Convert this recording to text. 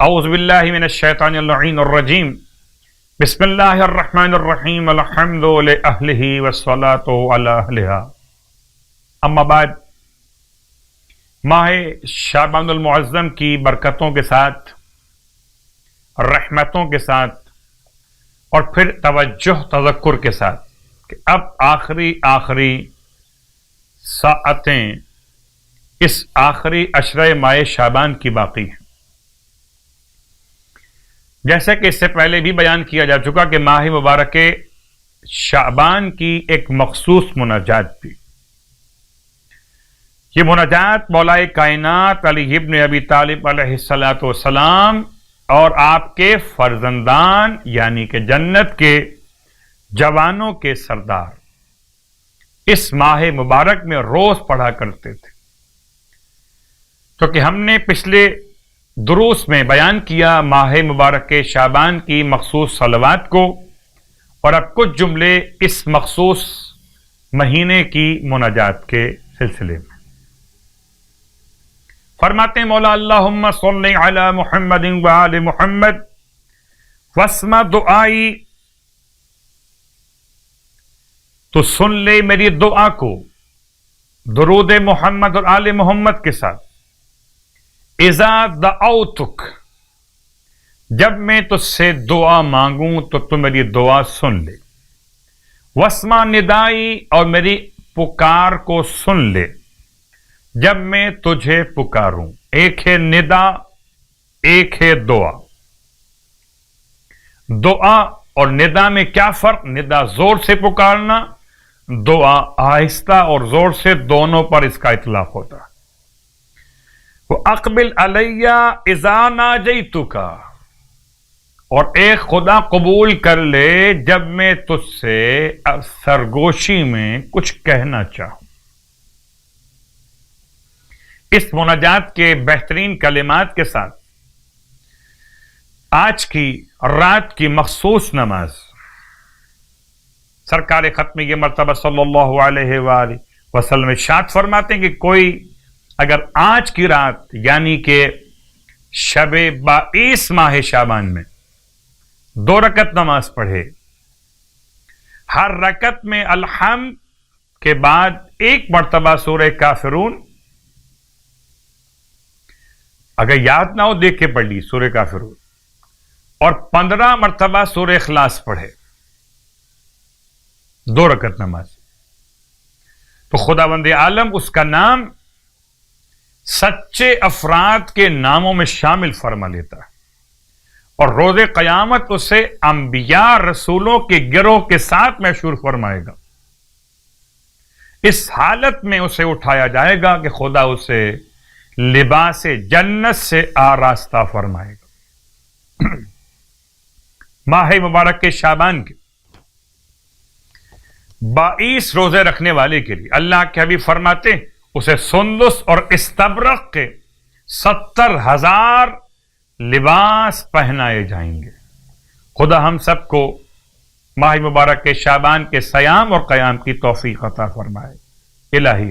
اعوذ باللہ من الشیطان اللعین الرجیم بسم اللہ الرحمن الرحیم الحمد لأہلہ والصلاة علی اہلہا اما بعد، ماہ شعبان المعظم کی برکتوں کے ساتھ، رحمتوں کے ساتھ اور پھر توجہ تذکر کے ساتھ کہ اب آخری ساعتیں اس آخری عشرہ ماہ شعبان کی باقی ہیں۔ جیسے کہ اس سے پہلے بھی بیان کیا جا چکا کہ ماہ مبارک شعبان کی ایک مخصوص مناجات بھی، یہ مناجات مولا کائنات علی ابن ابی طالب علیہ السلام اور آپ کے فرزندان یعنی کہ جنت کے جوانوں کے سردار اس ماہ مبارک میں روز پڑھا کرتے تھے۔ تو کہ ہم نے پچھلے دروس میں بیان کیا ماہ مبارک شعبان کی مخصوص صلوات کو، اور اب کچھ جملے اس مخصوص مہینے کی مناجات کے سلسلے میں۔ فرماتے ہیں مولا اللہم صلی علی محمد وآل محمد واسمع دعائی، تو سن لے میری دعا کو درود محمد اور آل محمد کے ساتھ۔ اذا دعوتک، جب میں تجھ سے دعا مانگوں تو تو میری دعا سن لے۔ واسمع ندائی، اور میری پکار کو سن لے جب میں تجھے پکاروں۔ ایک ہے ندا، ایک ہے دعا۔ دعا اور ندا میں کیا فرق؟ ندا زور سے پکارنا، دعا آہستہ اور زور سے، دونوں پر اس کا اطلاق ہوتا ہے۔ وَأَقْبِلْ عَلَيَّ إِذَا نَاجَيْتُكَ، اور ایک خدا قبول کر لے جب میں تجھ سے سرگوشی میں کچھ کہنا چاہوں۔ اس مناجات کے بہترین کلمات کے ساتھ آج کی رات کی مخصوص نماز، سرکار ختم یہ مرتبہ صلی اللہ علیہ وآلہ وسلم ارشاد فرماتے ہیں کہ کوئی اگر آج کی رات یعنی کہ شب 22 ماہ شعبان میں 2 رکعت نماز پڑھے، ہر رکعت میں الحمد کے بعد 1 مرتبہ سورہ کافرون، اگر یاد نہ ہو دیکھ کے پڑھ لی سورہ کافرون، اور 15 مرتبہ سورہ اخلاص پڑھے 2 رکعت نماز، تو خداوند عالم اس کا نام سچے افراد کے ناموں میں شامل فرما لیتا ہے، اور روز قیامت اسے انبیاء رسولوں کے گروہ کے ساتھ مشہور فرمائے گا۔ اس حالت میں اسے اٹھایا جائے گا کہ خدا اسے لباس جنت سے آراستہ فرمائے گا۔ ماہ مبارک کے شعبان کے 22 روزے رکھنے والے کے لیے اللہ کے حبیب فرماتے ہیں اسے سندس اور استبرق کے 70,000 لباس پہنائے جائیں گے۔ خدا ہم سب کو ماہ مبارک کے شعبان کے صیام اور قیام کی توفیق عطا فرمائے۔ الہیہ